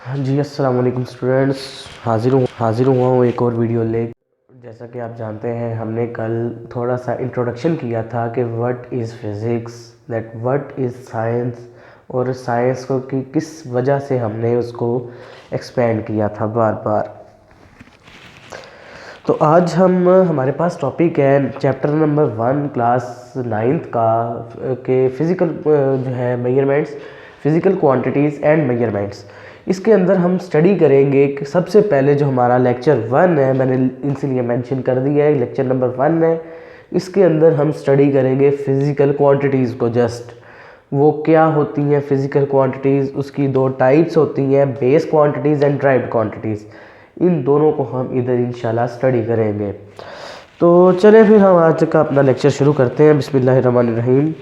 हाँ जी, अस्सलाम वालेकुम स्टूडेंट्स। हाजिर हुआ हूँ एक और वीडियो ले। जैसा कि आप जानते हैं, हमने कल थोड़ा सा इंट्रोडक्शन किया था कि what is physics, that what is science, और साइंस को कि किस वजह से हमने उसको एक्सपेंड किया था बार बार। तो आज हमारे पास टॉपिक है चैप्टर नंबर 1 क्लास 9th का के फिज़िकल जो है measurements, physical quantities and measurements. इसके अंदर हम स्टडी करेंगे कि सबसे पहले जो हमारा लेक्चर 1 है, मैंने इसीलिए मेंशन कर दिया है, लेक्चर नंबर 1 है। इसके अंदर हम स्टडी करेंगे फ़िज़िकल क्वांटिटीज़ को। जस्ट वो क्या होती हैं फ़िज़िकल क्वांटिटीज़, उसकी दो टाइप्स होती हैं, base quantities and derived quantities. इन दोनों को हम इधर इंशाल्लाह स्टडी करेंगे। तो चलिए फिर हम आज का अपना लेक्चर शुरू करते हैं। बिस्मिल्लाहिर्रहमानिर्रहीम।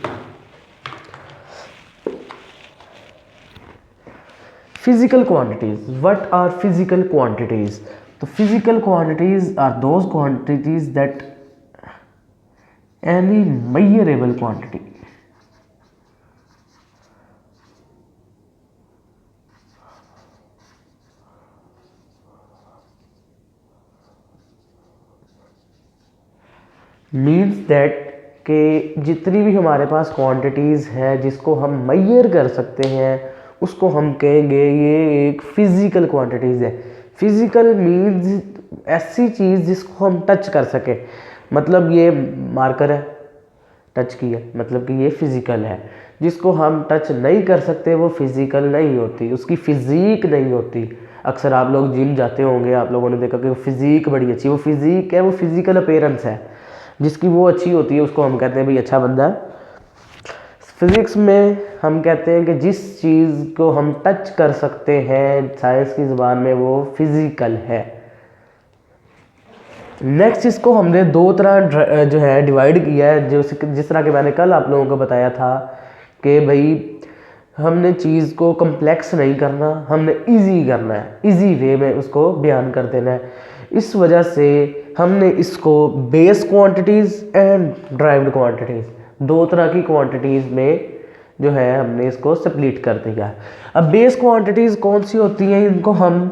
Physical quantities, what are physical quantities? तो physical quantities are those quantities that any measurable quantity means that कि जितनी भी हमारे पास क्वांटिटीज़ है जिसको हम मेजर कर सकते हैं, उसको हम कहेंगे ये एक फ़िज़िकल क्वांटिटीज़ है। फिज़िकल मीन्स ऐसी चीज़ जिसको हम टच कर सके। मतलब ये मार्कर है, टच किया मतलब कि ये फ़िज़िकल है। जिसको हम टच नहीं कर सकते वो फ़िज़िकल नहीं होती, उसकी फ़िज़ीक नहीं होती। अक्सर आप लोग जिम जाते होंगे, आप लोगों ने देखा कि फ़िज़ीक बड़ी अच्छी, वो फ़िज़ीक है, वो फ़िज़िकल अपीयरेंस है। जिसकी वो अच्छी होती है उसको हम कहते हैं भाई अच्छा बंदा है। फिज़िक्स में हम कहते हैं कि जिस चीज़ को हम टच कर सकते हैं, साइंस की ज़ुबान में वो फिज़िकल है। नेक्स्ट इसको हमने दो तरह जो है डिवाइड किया है, जो जिस तरह के मैंने कल आप लोगों को बताया था कि भाई हमने चीज़ को कम्प्लेक्स नहीं करना, हमने इजी करना है, इजी वे में उसको बयान कर देना है। इस वजह से हमने इसको base quantities and derived quantities, दो तरह की क्वांटिटीज़ में जो है हमने इसको स्प्लिट कर दिया है। अब बेस क्वांटिटीज़ कौन सी होती हैं? इनको हम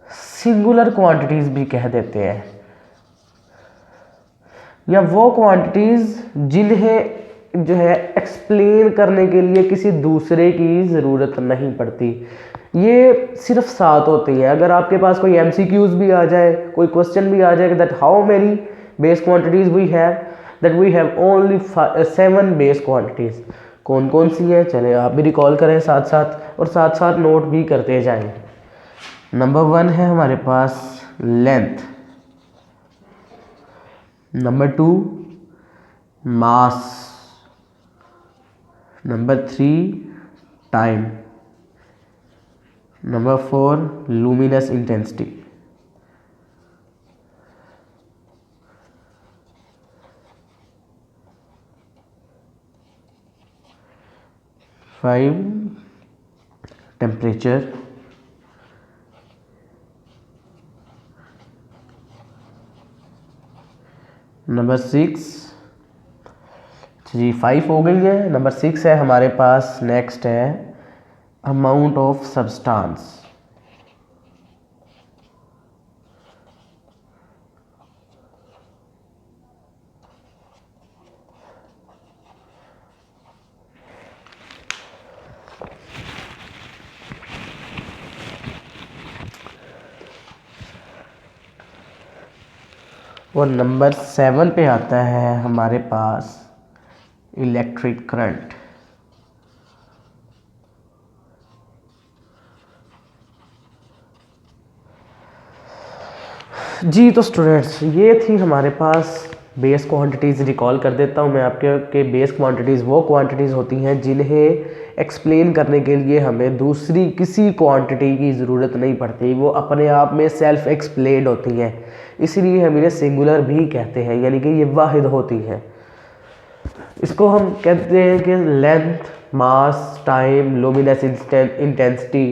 सिंगुलर क्वांटिटीज़ भी कह देते हैं, या वो क्वांटिटीज़ जिन्हें जो है एक्सप्लेन करने के लिए किसी दूसरे की ज़रूरत नहीं पड़ती। ये सिर्फ 7 होती हैं। अगर आपके पास कोई MCQs भी आ जाए, कोई क्वेश्चन भी आ जाए that how many base quantities we have, that we have only 7 base quantities. कौन कौन सी हैं चले आप भी रिकॉल करें साथ साथ, और साथ साथ नोट भी करते जाएं। नंबर 1 है हमारे पास length, number 2 mass, number 3 time, number 4 luminous intensity, five temperature, number 6 जी 5 हो गई है। नंबर 6 है हमारे पास, नेक्स्ट है अमाउंट ऑफ सब्सटेंस। और नंबर 7 पे आता है हमारे पास इलेक्ट्रिक करंट। जी तो स्टूडेंट्स, ये थी हमारे पास बेस क्वांटिटीज़। रिकॉल कर देता हूँ मैं आपके कि बेस क्वांटिटीज़ वो क्वांटिटीज़ होती हैं जिन्हें एक्सप्लेन करने के लिए हमें दूसरी किसी क्वांटिटी की ज़रूरत नहीं पड़ती, वो अपने आप में सेल्फ एक्सप्लेन्ड होती हैं। इसीलिए हम इन्हें सिंगुलर भी कहते हैं, यानी कि ये वाहिद होती हैं। इसको हम कहते हैं कि length, mass, time, luminous intensity,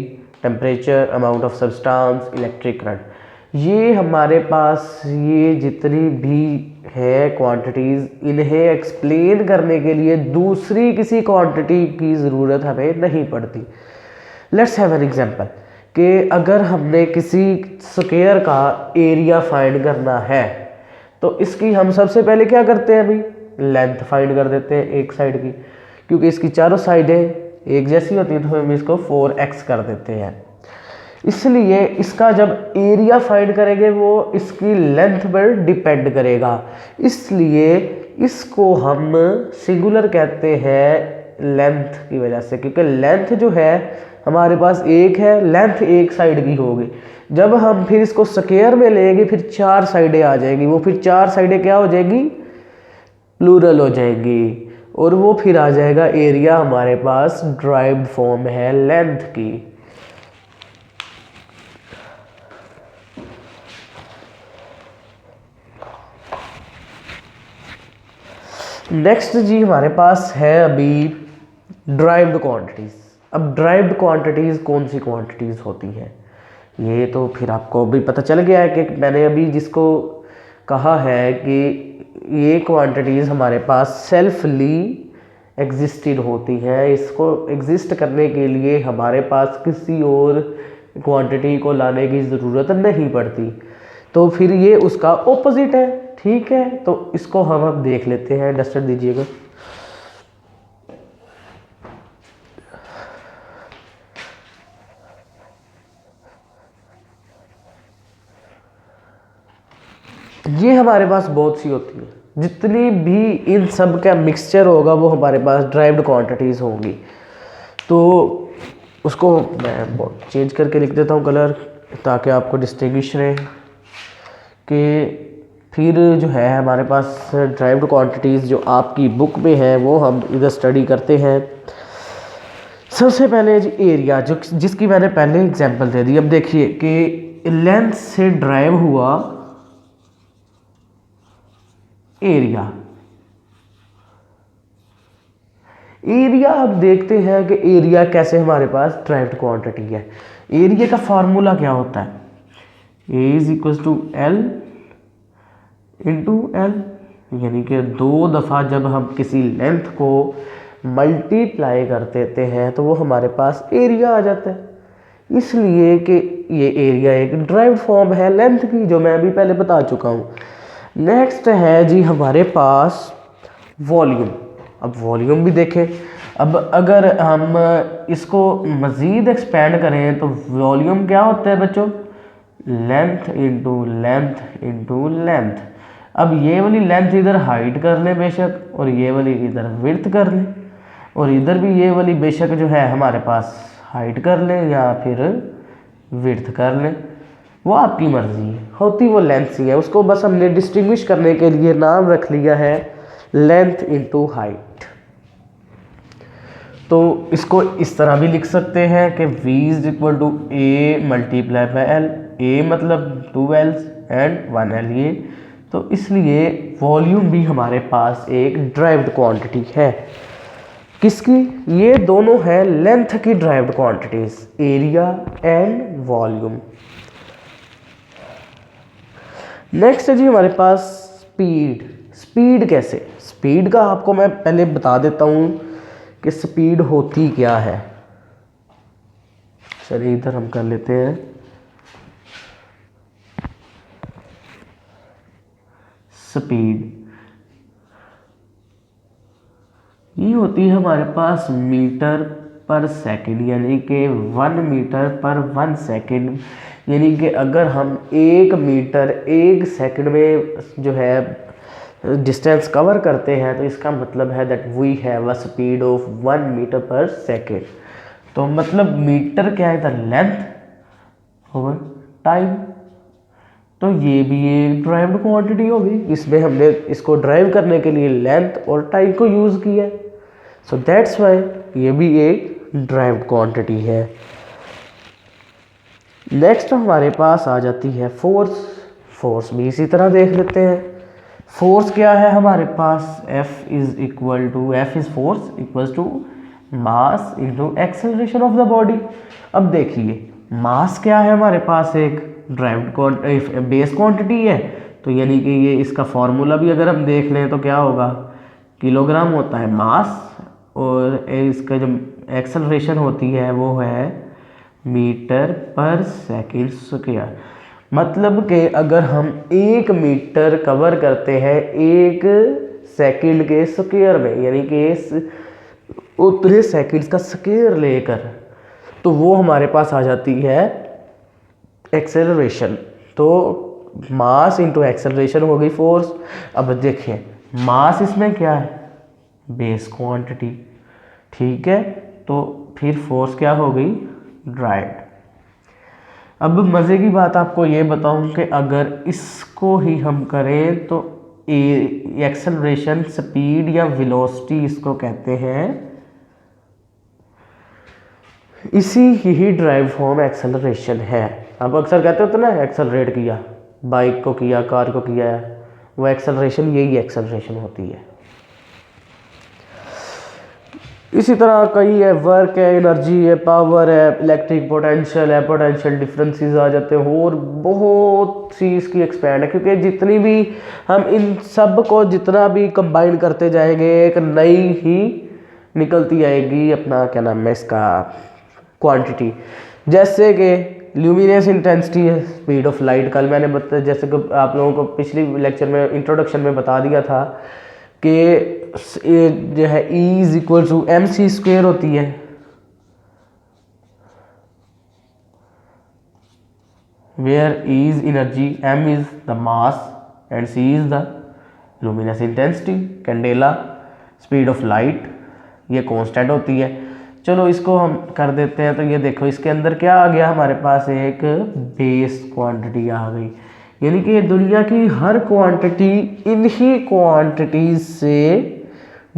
temperature, amount of substance, electric current. ये हमारे पास ये जितनी भी है क्वांटिटीज़, इन्हें एक्सप्लेन करने के लिए दूसरी किसी क्वांटिटी की ज़रूरत हमें नहीं पड़ती। Let's have an example. कि अगर हमने किसी स्क्वायर का एरिया फाइंड करना है तो इसकी हम सबसे पहले क्या करते हैं, अभी लेंथ फाइंड कर देते हैं एक साइड की, क्योंकि इसकी चारों साइडें एक जैसी होती है तो हम इसको 4x कर देते हैं। इसलिए इसका जब एरिया फाइंड करेंगे वो इसकी लेंथ पर डिपेंड करेगा, इसलिए इसको हम सिंगुलर कहते हैं लेंथ की वजह से, क्योंकि लेंथ जो है हमारे पास एक है, लेंथ एक साइड की होगी। जब हम फिर इसको स्क्वायर में लेंगे फिर 4 साइडें आ जाएगी, वो फिर 4 साइडें क्या हो जाएगी, प्लूरल हो जाएगी, और वो फिर आ जाएगा एरिया हमारे पास ड्राइव्ड फॉर्म है लेंथ की। नेक्स्ट जी हमारे पास है अभी ड्राइव्ड क्वांटिटीज। अब ड्राइव्ड क्वांटिटीज कौन सी क्वांटिटीज होती हैं, ये तो फिर आपको अभी पता चल गया है कि मैंने अभी जिसको कहा है कि ये क्वांटिटीज हमारे पास सेल्फली एग्जिस्टेड होती हैं, इसको एग्जिस्ट करने के लिए हमारे पास किसी और क्वांटिटी को लाने की ज़रूरत नहीं पड़ती, तो फिर ये उसका ऑपोजिट है। ठीक है, तो इसको हम अब देख लेते हैं, डस्टर दीजिएगा। ये हमारे पास बहुत सी होती है, जितनी भी इन सब का मिक्सचर होगा वो हमारे पास ड्राइव्ड क्वांटिटीज़ होंगी। तो उसको मैं चेंज करके लिख देता हूँ कलर, ताकि आपको डिस्टिंग्विश रहे कि फिर जो है हमारे पास ड्राइव्ड क्वांटिटीज़ जो आपकी बुक में है वो हम इधर स्टडी करते हैं। सबसे पहले जी एरिया, जो जिसकी मैंने पहले एग्जांपल दे दी। अब देखिए कि लेंथ से ड्राइव हुआ एरिया। एरिया अब देखते हैं कि एरिया कैसे हमारे पास ड्राइव्ड क्वांटिटी है। एरिया का फार्मूला क्या होता है, A is equal to L into L, यानी कि 2 दफ़ा जब हम किसी लेंथ को मल्टीप्लाई कर देते हैं तो वो हमारे पास एरिया आ जाता है। इसलिए कि ये एरिया एक ड्राइव्ड फॉर्म है लेंथ की, जो मैं अभी पहले बता चुका हूँ। नेक्स्ट है जी हमारे पास वॉल्यूम। अब वॉल्यूम भी देखें, अब अगर हम इसको मज़ीद एक्सपेंड करें तो वॉल्यूम क्या होता है बच्चों, length into length into length. अब ये वाली लेंथ इधर हाइट कर लें बेशक, और ये वाली इधर विड्थ कर लें, और इधर भी ये वाली बेशक जो है हमारे पास हाइट कर लें या फिर विड्थ कर लें, वो आपकी मर्जी है, होती वो लेंथ ही है। उसको बस हमने डिस्टिंग्विश करने के लिए नाम रख लिया है लेंथ इंटू हाइट। तो इसको इस तरह भी लिख सकते हैं कि v is equal to A multiply by L, A मतलब 2 L एंड 1 L ये, तो इसलिए वॉल्यूम भी हमारे पास एक ड्राइव्ड क्वांटिटी है। किसकी, ये दोनों है लेंथ की derived quantities, area and volume. Next है जी हमारे पास स्पीड। स्पीड कैसे, स्पीड का आपको मैं पहले बता देता हूँ कि स्पीड होती क्या है। चलिए इधर हम कर लेते हैं स्पीड। ये होती है हमारे पास मीटर पर सेकंड, यानी कि 1 मीटर पर 1 सेकंड, यानी कि अगर हम 1 मीटर 1 सेकंड में जो है डिस्टेंस कवर करते हैं तो इसका मतलब है that we have a speed of 1 metre पर सेकंड। तो मतलब मीटर क्या है, इधर लेंथ ओवर टाइम, तो ये भी एक ड्राइव्ड क्वांटिटी होगी। इसमें हमने इसको ड्राइव करने के लिए लेंथ और टाइम को यूज़ किया है, सो दैट्स वाई ये भी एक ड्राइव्ड क्वांटिटी है। नेक्स्ट हमारे पास आ जाती है फोर्स। फोर्स भी इसी तरह देख लेते हैं। फोर्स क्या है हमारे पास, F is equal to, F is force equal to mass into acceleration of the body. अब देखिए मास क्या है हमारे पास, एक ड्राइव्ड बेस क्वांटिटी है, तो यानी कि ये इसका फॉर्मूला भी अगर हम देख लें तो क्या होगा, किलोग्राम होता है मास, और इसका जो एक्सेलरेशन होती है वो है मीटर पर सेकंड स्क्वायर। मतलब कि अगर हम 1 मीटर कवर करते हैं 1 सेकंड के स्क्वायर में, यानी कि उतने सेकंड्स का स्क्वायर लेकर, तो वो हमारे पास आ जाती है एक्सेलरेशन। तो मास इंटू एक्सेलरेशन हो गई फोर्स। अब देखिए मास इसमें क्या है, बेस क्वांटिटी, ठीक है। तो फिर फोर्स क्या हो गई, ड्राइव्ड। अब मज़े की बात आपको ये बताऊं कि अगर इसको ही हम करें तो एक्सेलरेशन स्पीड या वेलोसिटी इसको कहते हैं, इसी ही ड्राइव फॉर्म एक्सेलरेशन है। अब अक्सर कहते होते ना एक्सेलरेट किया, बाइक को किया, कार को किया है, वो एक्सेलरेशन, यही एक्सेलरेशन होती है। इसी तरह कई है, वर्क है, एनर्जी है, पावर है, इलेक्ट्रिक पोटेंशियल है, पोटेंशियल डिफरेंसेस आ जाते हैं, और बहुत सी इसकी एक्सपैंड है। क्योंकि जितनी भी हम इन सब को जितना भी कंबाइन करते जाएंगे एक नई ही निकलती आएगी अपना क्या नाम है इसका क्वांटिटी। जैसे कि ल्यूमिनस इंटेंसिटी है, स्पीड ऑफ लाइट। कल मैंने बताया, जैसे कि आप लोगों को पिछली लेक्चर में इंट्रोडक्शन में बता दिया था कि जो है E is equal to mc² होती है। Where E is energy, m is the mass and c is the luminous intensity. Candela, speed of light, ये कांस्टेंट होती है। चलो इसको हम कर देते हैं। तो ये देखो इसके अंदर क्या आ गया, हमारे पास एक बेस क्वांटिटी आ गई, यानी कि दुनिया की हर क्वांटिटी इन्हीं क्वांटिटीज से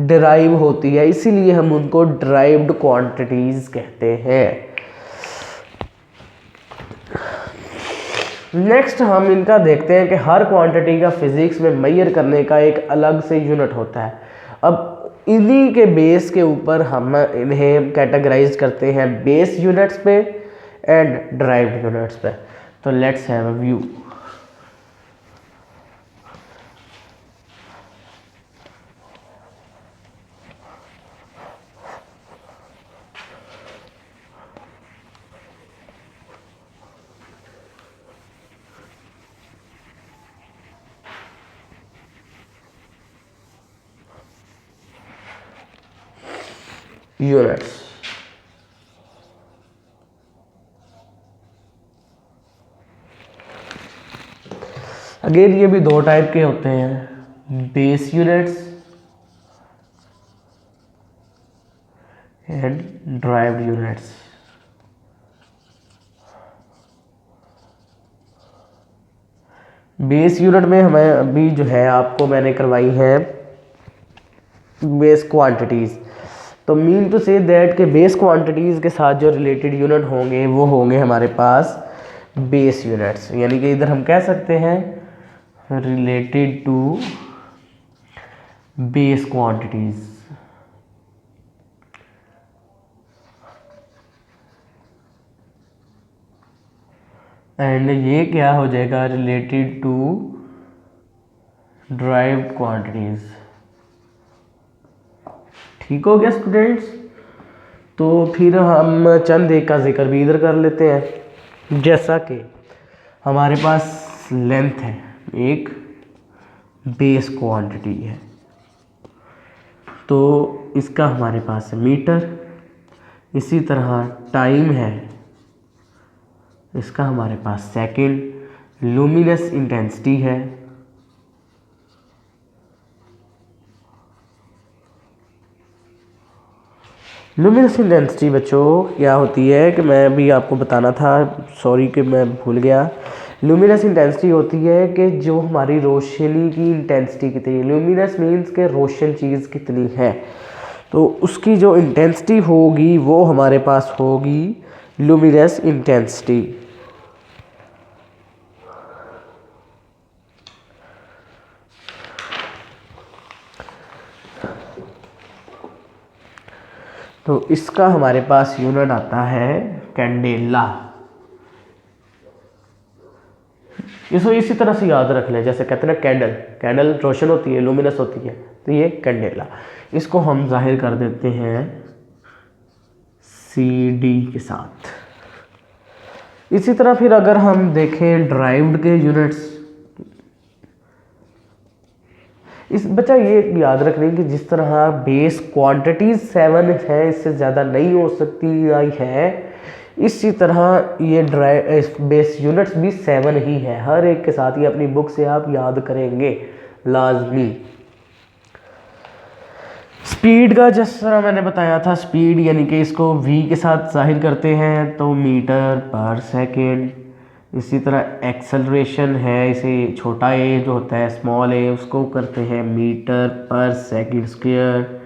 डिराइव होती है, इसीलिए हम उनको डिराइव्ड क्वांटिटीज कहते हैं। नेक्स्ट हम इनका देखते हैं कि हर क्वांटिटी का फिजिक्स में मेजर करने का एक अलग से यूनिट होता है। अब इन्हीं के बेस के ऊपर हम इन्हें कैटेगराइज करते हैं, बेस यूनिट्स पे एंड डिराइव्ड यूनिट्स पे। तो let's have a view. Units, again ये भी दो टाइप के होते हैं, base units and derived units. Base unit में हमें अभी जो है आपको मैंने करवाई है बेस क्वांटिटीज़। तो मीन टू से दैट के बेस क्वांटिटीज़ के साथ जो रिलेटेड यूनिट होंगे वो होंगे हमारे पास बेस यूनिट्स, यानी कि इधर हम कह सकते हैं related to base quantities. And ये क्या हो जाएगा, रिलेटेड टू डिराइव्ड क्वांटिटीज़। ठीक हो गया स्टूडेंट्स। तो फिर हम चंद एक का जिक्र भी इधर कर लेते हैं। जैसा कि हमारे पास लेंथ है, एक बेस क्वांटिटी है, तो इसका हमारे पास है मीटर। इसी तरह टाइम है, इसका हमारे पास सेकंड। लुमिनस इंटेंसिटी है, लुमिनस इंटेंसिटी बच्चों क्या होती है कि मैं भी आपको बताना था, सॉरी कि मैं भूल गया। लुमिनस इंटेंसिटी होती है कि जो हमारी रोशनी की इंटेंसिटी कितनी है, लुमिनस मीन्स के रोशन चीज़ कितनी है, तो उसकी जो इंटेंसिटी होगी वो हमारे पास होगी लुमिनस इंटेंसिटी। तो इसका हमारे पास यूनिट आता है कैंडेला। इसको इसी तरह से याद रख लें, जैसे कहते हैं ना कैंडल, कैंडल रोशन होती है, लुमिनस होती है, तो ये कैंडेला। इसको हम जाहिर कर देते हैं CD के साथ। इसी तरह फिर अगर हम देखें ड्राइव्ड के यूनिट्स, इस बच्चा ये याद रखने कि जिस तरह बेस क्वांटिटीज 7 है, इससे ज़्यादा नहीं हो सकती आई है, इसी तरह ये बेस यूनिट्स भी 7 ही है। हर एक के साथ ये अपनी बुक से आप याद करेंगे लाजमी। स्पीड का जिस तरह मैंने बताया था, स्पीड यानी कि इसको v के साथ जाहिर करते हैं तो मीटर पर सेकेंड। इसी तरह एक्सेलरेशन है, इसे छोटा ए जो होता है स्मॉल ए, उसको करते हैं मीटर पर सेकेंड स्क्वायर।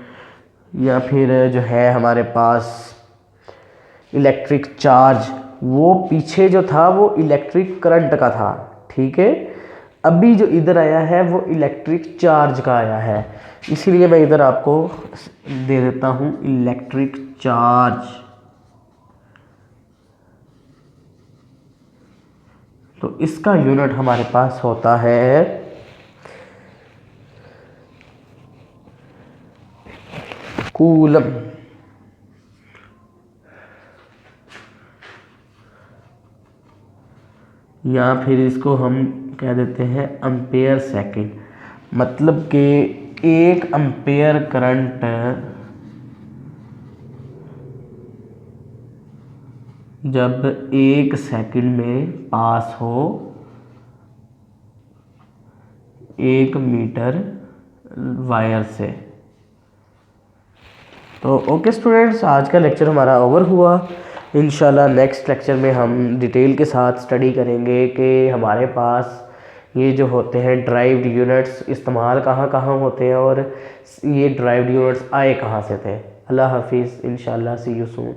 या फिर जो है हमारे पास इलेक्ट्रिक चार्ज, वो पीछे जो था वो इलेक्ट्रिक करंट का था, ठीक है। अभी जो इधर आया है वो इलेक्ट्रिक चार्ज का आया है, इसीलिए मैं इधर आपको दे देता हूँ इलेक्ट्रिक चार्ज। तो इसका यूनिट हमारे पास होता है कूलम। या फिर इसको हम कह देते हैं एम्पेयर सेकंड, मतलब कि 1 एम्पेयर करंट जब 1 सेकंड में पास हो 1 मीटर वायर से। तो ओके स्टूडेंट्स, आज का लेक्चर हमारा ओवर हुआ। इंशाल्लाह नेक्स्ट लेक्चर में हम डिटेल के साथ स्टडी करेंगे कि हमारे पास ये जो होते हैं ड्राइव्ड यूनिट्स इस्तेमाल कहाँ कहाँ होते हैं और ये ड्राइव्ड यूनिट्स आए कहाँ से थे। अल्लाह हाफिज़, इंशाल्लाह सी यू सून।